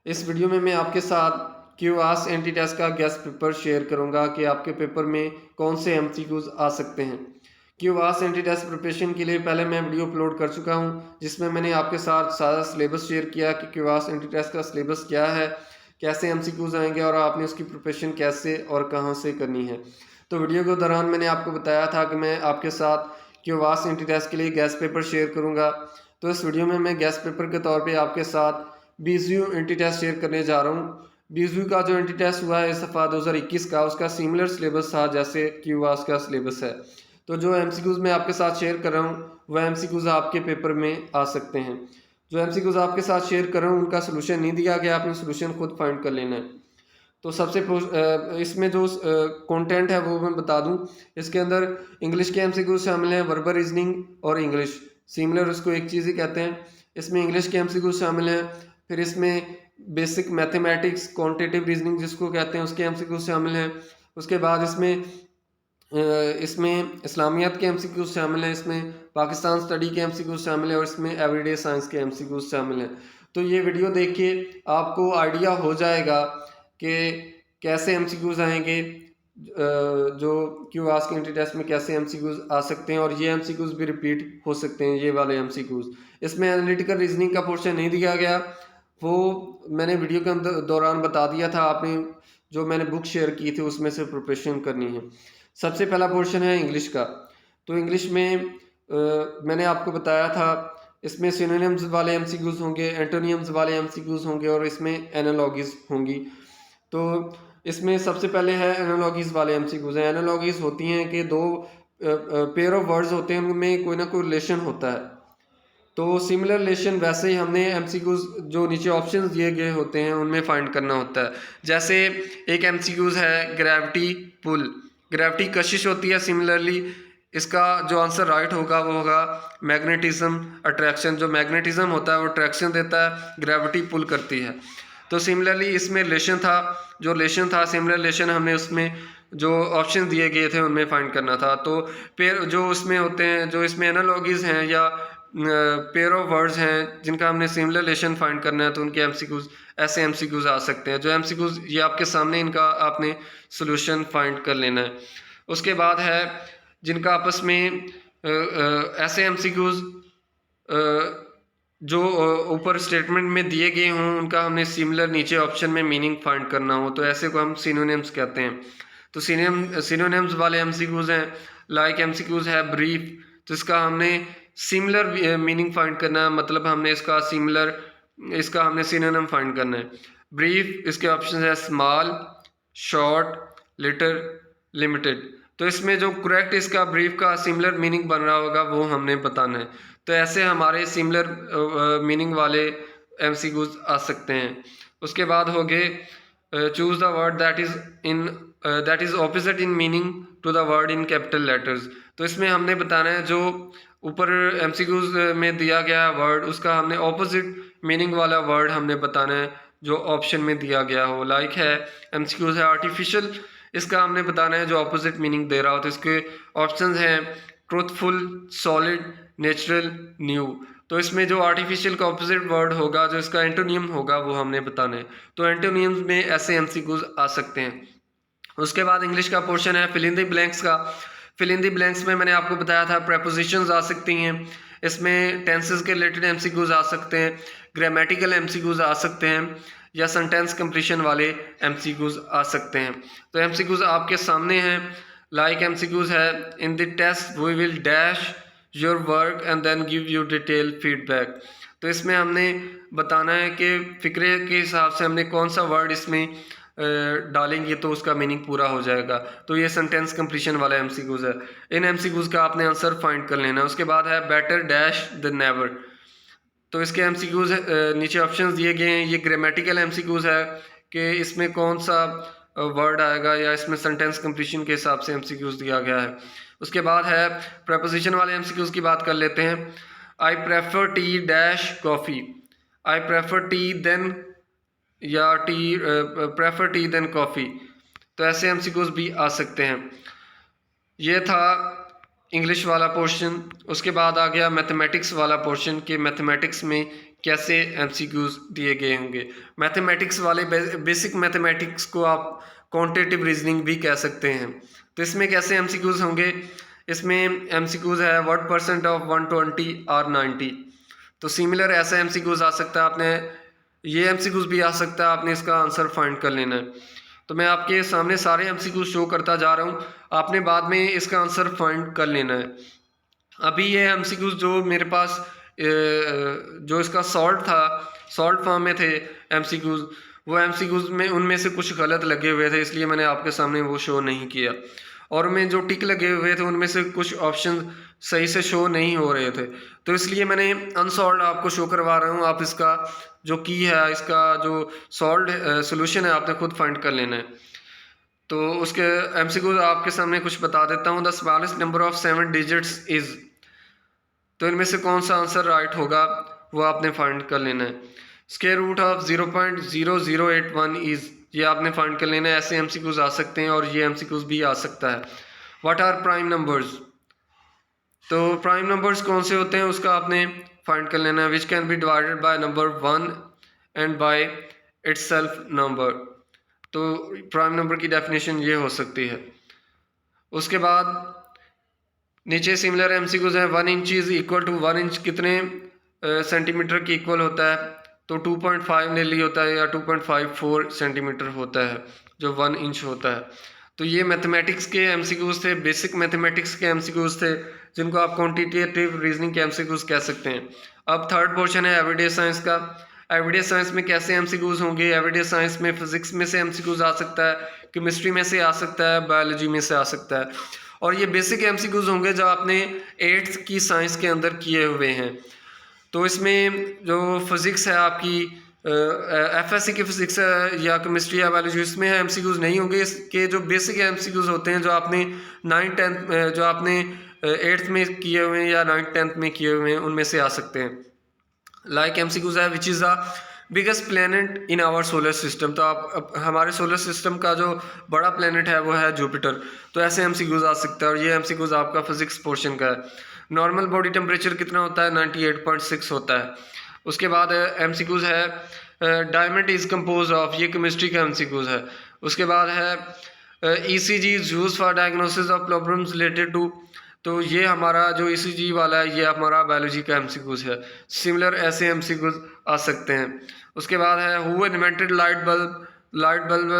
इस वीडियो में मैं आपके साथ क्यूआस एंटी टेस्ट का गेस्ट पेपर शेयर करूंगा कि आपके पेपर में कौन से एमसीक्यूज आ सकते हैं। क्यूआस एंटी टेस्ट प्रिपरेशन के लिए पहले मैं वीडियो अपलोड कर चुका हूं, जिसमें मैंने आपके साथ सारा सिलेबस शेयर किया कि क्यूआस एंटी टेस्ट का सिलेबस क्या है, कैसे एमसीक्यूज आएंगे और आपने उसकी प्रिपरेशन कैसे और कहां से करनी है। तो वीडियो के दौरान मैंने आपको बताया था कि मैं आपके साथ क्यूआस एंटी टेस्ट के लिए गेस्ट पेपर शेयर करूँगा। तो इस वीडियो में मैं गेस्ट पेपर के तौर पर आपके साथ बीसयू एंटी टेस्ट शेयर करने जा रहा हूँ। बीसयू का जो एंटी टेस्ट हुआ है इस दफ़ा 2021 का, उसका सिमिलर सिलेबस था जैसे क्यूआस का सिलेबस है। तो जो एमसीक्यूज मैं आपके साथ शेयर कर रहा हूँ वह एमसीक्यूज आपके पेपर में आ सकते हैं। जो एमसीक्यूज आपके साथ शेयर कर रहा हूँ उनका सोल्यूशन नहीं दिया गया, आपने सोल्यूशन खुद फाइंड कर लेना है। तो इसमें जो कंटेंट है वो मैं बता दूं। इसके अंदर इंग्लिश के एमसीक्यूज शामिल हैं, वर्बल रीजनिंग और इंग्लिश सिमिलर, उसको एक चीज़ ही कहते हैं। इसमें इंग्लिश के एमसीक्यूज शामिल हैं। फिर इसमें बेसिक मैथमेटिक्स क्वांटिटेटिव रीजनिंग जिसको कहते हैं उसके एमसीक्यूज शामिल हैं। उसके बाद इसमें इस्लामियत के एमसीक्यूज शामिल हैं, इसमें पाकिस्तान स्टडी के एमसीक्यूज शामिल हैं और इसमें एवरीडे साइंस के एमसीक्यूज शामिल हैं। तो ये वीडियो देख के आपको आइडिया हो जाएगा कि कैसे एमसीक्यूज आएंगे, जो क्यूआस के एंटी टेस्ट में कैसे एमसीक्यूज आ सकते हैं और ये एमसीक्यूज भी रिपीट हो सकते हैं, ये वाले एमसीक्यूज। इसमें एनालिटिकल रीजनिंग का पोर्शन नहीं दिया गया, वो मैंने वीडियो के दौरान बता दिया था। आपने जो मैंने बुक शेयर की थी उसमें से प्रिपरेशन करनी है। सबसे पहला पोर्शन है इंग्लिश का। तो इंग्लिश में मैंने आपको बताया था इसमें सिनोनिम्स वाले एमसीक्यूज होंगे, एंटोनियम्स वाले एमसीक्यूज होंगे और इसमें एनालॉगीज होंगी। तो इसमें सबसे पहले है एनालॉगीज वाले एमसीक्यूज हैं। एनालॉगीज होती हैं कि दो पेयर ऑफ वर्ड्स होते हैं, उनमें कोई ना कोई रिलेशन होता है। तो सिमिलर रिलेशन वैसे ही हमने एमसीक्यूज जो नीचे ऑप्शंस दिए गए होते हैं उनमें फाइंड करना होता है। जैसे एक एमसीक्यूज है ग्रेविटी पुल, ग्रेविटी कशिश होती है। सिमिलरली इसका जो आंसर राइट होगा वो होगा मैग्नेटिज्म अट्रैक्शन। जो मैग्नेटिज्म होता है वो अट्रैक्शन देता है, ग्रेविटी पुल करती है। तो सिमिलरली इसमें रिलेशन था, जो रिलेशन था सिमिलर रिलेशन हमने उसमें जो ऑप्शन दिए गए थे उनमें फाइंड करना था। तो पेयर जो उसमें होते हैं, जो इसमें एनालॉगीज हैं या पेयर ऑफ वर्ड्स हैं जिनका हमने सिमिलर रिलेशन फाइंड करना है, तो उनके एमसीक्यूज ऐसे एमसीक्यूज आ सकते हैं। जो एमसीक्यूज ये आपके सामने, इनका आपने सोल्यूशन फाइंड कर लेना है। उसके बाद है जिनका आपस में ऐसे एमसीक्यूज जो ऊपर स्टेटमेंट में दिए गए हों उनका हमने सिमिलर नीचे ऑप्शन में मीनिंग फाइंड करना हो, तो ऐसे को हम सिनोनिम्स कहते हैं। तो सिनोनिम्स वाले एमसीक्यूज हैं, लाइक एमसीक्यूज है ब्रीफ, तो इसका हमने सिमिलर मीनिंग फाइंड करना है, मतलब हमने इसका हमने सिनोनिम फाइंड करना है। ब्रीफ, इसके ऑप्शन है स्मॉल, शॉर्ट, लिटिल, लिमिटेड। तो इसमें जो करेक्ट इसका ब्रीफ का सिमिलर मीनिंग बन रहा होगा वो हमने बताना है। तो ऐसे हमारे सिमिलर मीनिंग वाले एमसीक्यूज आ सकते हैं। उसके बाद हो गए choose the word that is opposite in meaning to the word in capital letters. तो इसमें हमने बताना है जो ऊपर एमसीक्यूज में दिया गया है वर्ड, उसका हमने ऑपोजिट मीनिंग वाला वर्ड हमने बताना है जो ऑप्शन में दिया गया हो। लाइक है एमसीक्यूज है आर्टिफिशियल, इसका हमने बताना है जो ऑपोजिट मीनिंग दे रहा हो। तो इसके ऑप्शंस हैं ट्रूथफुल, सॉलिड, नेचुरल, न्यू। तो इसमें जो आर्टिफिशियल का ऑपोजिट वर्ड होगा, जो इसका एंटोनियम होगा, वो हमने बताना है। तो एंटोनियम्स में ऐसे एमसीक्यूज आ सकते हैं। उसके बाद इंग्लिश का पोर्शन है फिल इन द ब्लैंक्स का। फिल इन द ब्लैंक्स में मैंने आपको बताया था प्रेपोजिशंस आ सकती हैं, इसमें टेंसेस के रिलेटेड एमसीक्यूज आ सकते हैं, ग्रामेटिकल एमसीक्यूज आ सकते हैं या सेंटेंस कंप्लीशन वाले एमसीक्यूज आ सकते हैं। तो एमसीक्यूज आपके सामने हैं। लाइक एमसीक्यूज है in the test we will dash your work and then give you detail feedback. तो इसमें हमने बताना है कि फिक्रे के हिसाब से हमने कौन सा वर्ड इसमें डालेंगे तो उसका मीनिंग पूरा हो जाएगा। तो ये सेंटेंस कंप्लीशन वाला एमसीक्यूज है। इन एमसीक्यूज का आपने आंसर फाइंड कर लेना है। उसके बाद है बेटर डैश देन नेवर। तो इसके एमसीक्यूज नीचे ऑप्शंस दिए गए हैं। ये ग्रामेटिकल एमसीक्यूज है कि इसमें कौन सा वर्ड आएगा या इसमें सेंटेंस कंप्लीशन के हिसाब से एमसीक्यूज दिया गया है। उसके बाद है प्रेपोजिशन वाले एमसीक्यूज की बात कर लेते हैं। I prefer tea dash coffee, I prefer tea than या प्रेफर टी देन कॉफ़ी। तो ऐसे एमसीक्यूज भी आ सकते हैं। ये था इंग्लिश वाला पोर्शन। उसके बाद आ गया मैथमेटिक्स वाला पोर्शन कि मैथमेटिक्स में कैसे एमसीक्यूज दिए गए होंगे। मैथमेटिक्स वाले बेसिक मैथमेटिक्स को आप क्वांटिटेटिव रीजनिंग भी कह सकते हैं। तो इसमें कैसे एमसीक्यूज होंगे, इसमें एमसीक्यूज है व्हाट परसेंट ऑफ 120 और 90। तो सिमिलर ऐसा एमसीक्यूज आ सकता है, आपने ये एमसीक्यूज भी आ सकता है, आपने इसका आंसर फाइंड कर लेना है। तो मैं आपके सामने सारे एमसीक्यूज शो करता जा रहा हूँ, आपने बाद में इसका आंसर फाइंड कर लेना है। अभी ये एमसीक्यूज जो मेरे पास जो इसका सॉल्ट था, सॉल्ट फॉर्म में थे एमसीक्यूज, वो एमसीक्यूज में उनमें से कुछ गलत लगे हुए थे, इसलिए मैंने आपके सामने वो शो नहीं किया। और उनमें जो टिक लगे हुए थे उनमें से कुछ ऑप्शन सही से शो नहीं हो रहे थे, तो इसलिए मैंने अनसॉल्व आपको शो करवा रहा हूँ। आप इसका जो की है, इसका जो सॉल्व सोल्यूशन है, आपने खुद फाइंड कर लेना है। तो उसके एमसीक्यूज आपके सामने कुछ बता देता हूँ। The smallest number of 7 digits is, तो इनमें से कौन सा आंसर राइट होगा वो आपने फाइंड कर लेना है। स्क्वायर रूट ऑफ 0.0081 इज, ये आपने फाइंड कर लेना है। ऐसे एमसीक्यूज आ सकते हैं और ये एमसीक्यूज भी आ सकता है। व्हाट आर प्राइम नंबर्स, तो प्राइम नंबर्स कौन से होते हैं उसका आपने फाइंड कर लेना है। Which can be divided by number 1 and by itself number, तो प्राइम नंबर की डेफिनेशन ये हो सकती है। उसके बाद नीचे सिमिलर एमसीक्यूज है। 1 inch is equal to 1 inch कितने सेंटीमीटर की इक्वल होता है, तो 2.5 नेली होता है या 2.54 सेंटीमीटर होता है जो 1 इंच होता है। तो ये मैथमेटिक्स के एमसीक्यूज थे, बेसिक मैथमेटिक्स के एमसीक्यूज थे, जिनको आप क्वांटिटेटिव रीजनिंग के एमसीक्यूज कह सकते हैं। अब थर्ड पोर्शन है एवरीडे साइंस का। एवरीडे साइंस में कैसे एमसीक्यूज होंगे, एवरीडे साइंस में फिजिक्स में से एमसीक्यूज आ सकता है, केमिस्ट्री में से आ सकता है, बायोलॉजी में से आ सकता है। और ये बेसिक एमसीक्यूज होंगे जो आपने 8th की साइंस के अंदर किए हुए हैं। तो इसमें जो फिज़िक्स है आपकी एफएससी की फिज़िक्स है या केमिस्ट्री या बायोलॉजी, इसमें एमसीक्यूज नहीं होंगे। इसके जो बेसिक एमसीक्यूज होते हैं जो आपने 9th 10th जो आपने 8th में किए हुए हैं या 9th 10th में किए हुए हैं उनमें से आ सकते हैं। लाइक एमसीक्यूज है which is the biggest planet in our solar system, तो आप हमारे सोलर सिस्टम का जो बड़ा प्लेनेट है वो है जुपिटर। तो ऐसे एमसीक्यूज आ सकता है और ये एमसीक्यूज आपका फिजिक्स पोर्शन का है। नॉर्मल बॉडी टेम्परेचर कितना होता है, 98.6 होता है। उसके बाद एमसीक्यूज है डायमंड इज कंपोज ऑफ, ये केमिस्ट्री का एमसीक्यूज है। उसके बाद है ECG is use for diagnosis of problems related to, तो ये हमारा जो ईसीजी वाला है ये हमारा बायोलॉजी का एमसीक्यूज है। सिमिलर ऐसे एमसीक्यूज आ सकते हैं। उसके बाद है who invented light bulb, light bulb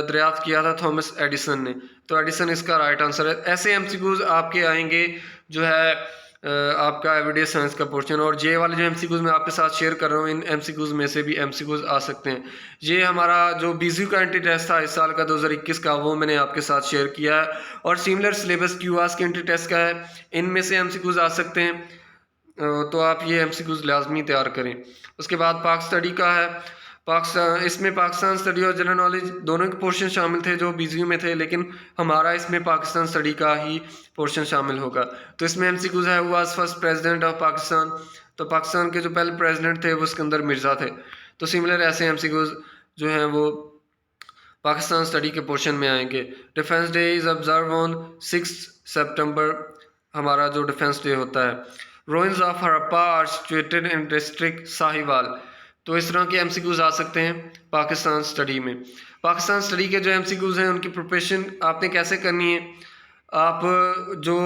दरियाफ्त किया था थॉमस एडिसन ने, तो एडिसन इसका राइट आंसर है। ऐसे एमसीक्यूज आपके आएंगे जो है आपका एवरीडे साइंस का पोर्शन। और जे वाले जो एमसीक्यूज मैं आपके साथ शेयर कर रहा हूँ, इन एमसीक्यूज में से भी एमसीक्यूज आ सकते हैं। ये हमारा जो बीजीयू का एंटी टेस्ट था इस साल का 2021 का, वो मैंने आपके साथ शेयर किया है। और सिमिलर सिलेबस क्यूआस के एंटी टेस्ट का है, इनमें से एमसीक्यूज आ सकते हैं। तो आप ये एमसीक्यूज लाजमी तैयार करें। उसके बाद पाक स्टडी का है। पाकिस्तान, इसमें पाकिस्तान स्टडी और जनरल नॉलेज दोनों के पोर्शन शामिल थे जो बीजीयू में थे, लेकिन हमारा इसमें पाकिस्तान स्टडी का ही पोर्शन शामिल होगा। तो इसमें एमसीक्यूज है was first president of Pakistan, तो पाकिस्तान के जो पहले प्रेसिडेंट थे वो सिकंदर मिर्ज़ा थे। तो सिमिलर ऐसे एमसीक्यूज जो हैं वो पाकिस्तान स्टडी के पोर्शन में आएंगे। Defence day is observe on 6 सितंबर, हमारा जो डिफेंस डे होता है। Ruins of Harappa are situated in district Sahiwal, तो इस तरह के एमसीक्यूज आ सकते हैं पाकिस्तान स्टडी में। पाकिस्तान स्टडी के जो एमसीक्यूज हैं उनकी प्रिपरेशन आपने कैसे करनी है, आप जो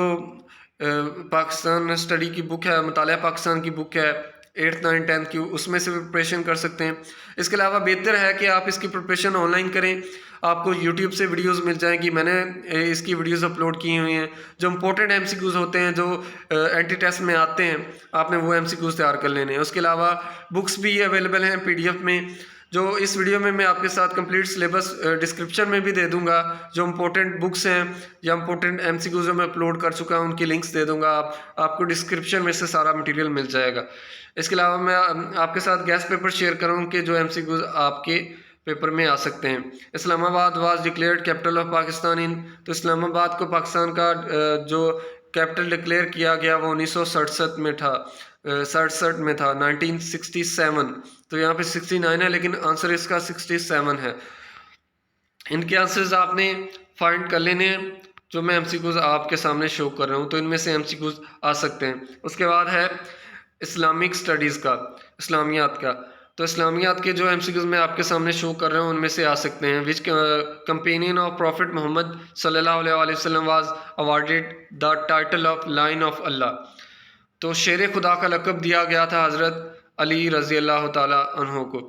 पाकिस्तान स्टडी की बुक है, मुतालिया पाकिस्तान की बुक है 8th 9th 10th की, उसमें से प्रिपरेशन कर सकते हैं। इसके अलावा बेहतर है कि आप इसकी प्रिपरेशन ऑनलाइन करें। आपको यूट्यूब से वीडियोस मिल जाएंगी, मैंने इसकी वीडियोस अपलोड की हुई हैं। जो इंपॉर्टेंट एमसीक्यूज होते हैं जो एंटी टेस्ट में आते हैं, आपने वो एमसीक्यूज तैयार कर लेने हैं। उसके अलावा बुक्स भी अवेलेबल हैं पीडीएफ में, जो इस वीडियो में मैं आपके साथ कंप्लीट सिलेबस डिस्क्रिप्शन में भी दे दूंगा। जो इंपॉर्टेंट बुक्स हैं या इंपॉर्टेंट एमसीक्यूज जो मैं अपलोड कर चुका हूं उनकी लिंक्स दे दूंगा, आपको डिस्क्रिप्शन में से सारा मटेरियल मिल जाएगा। इसके अलावा मैं आपके साथ गेस्ट पेपर शेयर करूँ कि जो एमसीक्यूज आपके पेपर में आ सकते हैं। Islamabad was declared capital of Pakistan in, तो इस्लामाबाद को पाकिस्तान का जो कैपिटल डिक्लेयर किया गया वो 1967 में था, 67 में था 1967। तो यहाँ पे 69 है लेकिन आंसर इसका 67 है। इनके आंसर्स आपने फाइंड कर लेने हैं जो मैं एमसीक्यूज आपके सामने शो कर रहा हूँ, तो इनमें से एमसीक्यूज आ सकते हैं। उसके बाद है इस्लामिक स्टडीज़ का, इस्लामियात का। तो इस्लामियात के जो एमसीक्यूज़ मैं आपके सामने शो कर रहा हूँ उनमें से आ सकते हैं। Which companion of prophet Muhammad सल्लल्लाहु अलैहि वसल्लम was awarded the title of lion of Allah. तो शेर खुदा का लक़ब दिया गया था हज़रत अली रज़ी अल्लाह ताला अन्हो को।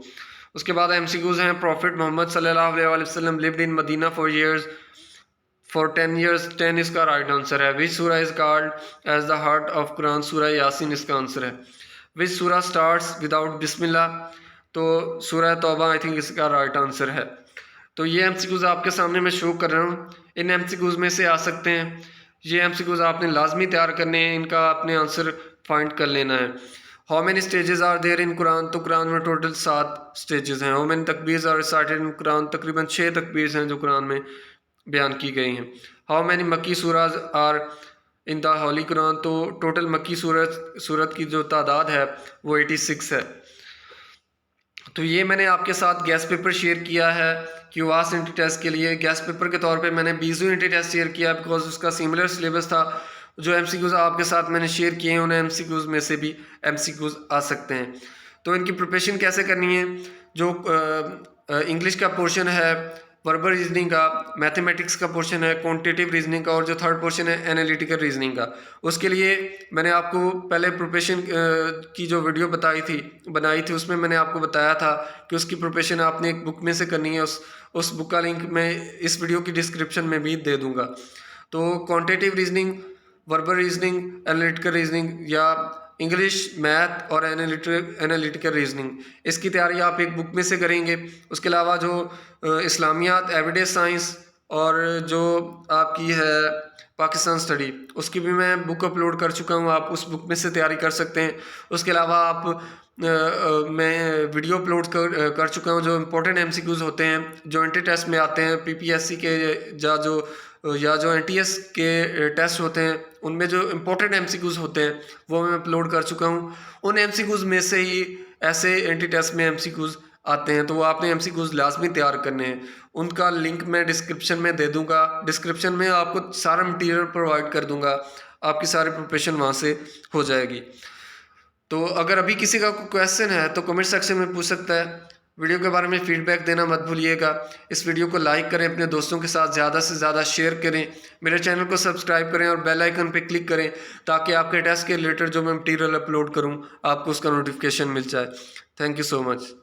उसके बाद एमसीक्यूज़ हैं, प्रॉफिट मोहम्मद सल्लल्लाहु अलैहि वसल्लम lived in Medina for 10 years. 10 इसका राइट आंसर है। Which surah is called as the heart of Quran? Surah Yasin इसका आंसर है। विच सूरा स्टार्ट्स विदाउट बिस्मिल्लाह? तो सूरा तौबा आई थिंक इसका राइट आंसर है। तो ये एमसीक्यूज़ आपके सामने मैं शो कर रहा हूँ, इन एमसीक्यूज़ में से आ सकते हैं। ये एमसीक्यूज़ आपने लाजमी तैयार करने हैं, इनका आपने आंसर फाइंड कर लेना है। How many stages are there in Quran? तो कुरान में टोटल 7 स्टेजेस हैं। How many takbirs are recited in Quran? तकरीबन 6 तकबीर्स हैं जो कुरान में बयान की गई हैं। How many Makki surahs are in the holy Quran? तो टोटल मक्की सूरत की जो तादाद है वो 86 है। तो ये मैंने आपके साथ गैस पेपर शेयर किया है क्यूआस एंटी टेस्ट के लिए। गैस पेपर के तौर पे मैंने 20 एंटी टेस्ट शेयर किया बिकॉज उसका सिमिलर सिलेबस था। जो एमसीक्यूज़ आपके साथ मैंने शेयर किए हैं उन एमसीक्यूज़ में से भी एमसीक्यूज़ आ सकते हैं। तो इनकी प्रिपरेशन कैसे करनी है? जो इंग्लिश का पोर्शन है, वर्बल रीजनिंग का, मैथमेटिक्स का पोर्शन है, क्वांटिटेटिव रीजनिंग का, और जो थर्ड पोर्शन है एनालिटिकल रीजनिंग का, उसके लिए मैंने आपको पहले प्रिपरेशन की जो वीडियो बनाई थी उसमें मैंने आपको बताया था कि उसकी प्रिपरेशन आपने एक बुक में से करनी है। उस बुक का लिंक मैं इस वीडियो की डिस्क्रिप्शन में भी दे दूँगा। तो quantitative reasoning, verbal reasoning, analytical reasoning या इंग्लिश, मैथ और एनालिटिकल रीजनिंग, इसकी तैयारी आप एक बुक में से करेंगे। उसके अलावा जो इस्लामियात, एविडेंस साइंस और जो आपकी है पाकिस्तान स्टडी, उसकी भी मैं बुक अपलोड कर चुका हूँ, आप उस बुक में से तैयारी कर सकते हैं। उसके अलावा मैं वीडियो अपलोड कर चुका हूँ जो इम्पोर्टेंट एमसीक्यूज़ होते हैं जो एंट्री टेस्ट में आते हैं, पीपीएससी के या जो एनटीएस के टेस्ट होते हैं उनमें जो इम्पोर्टेंट एमसीक्यूज़ होते हैं वो मैं अपलोड कर चुका हूँ। उन एमसीक्यूज़ में से ही ऐसे एंटी टेस्ट में एमसीक्यूज़ आते हैं, तो वो आपने एमसीक्यूज़ लाजमी तैयार करने हैं। उनका लिंक मैं डिस्क्रिप्शन में दे दूँगा। डिस्क्रिप्शन में आपको सारा मटीरियल प्रोवाइड कर दूँगा, आपकी सारी प्रिपरेशन वहाँ से हो जाएगी। तो अगर अभी किसी का कोई क्वेश्चन है तो कमेंट सेक्शन में पूछ सकता है। वीडियो के बारे में फीडबैक देना मत भूलिएगा। इस वीडियो को लाइक करें, अपने दोस्तों के साथ ज़्यादा से ज़्यादा शेयर करें, मेरे चैनल को सब्सक्राइब करें और बेल आइकन पे क्लिक करें ताकि आपके टेस्ट के रिलेटेड जो मैं मटीरियल अपलोड करूं आपको उसका नोटिफिकेशन मिल जाए। Thank you so much.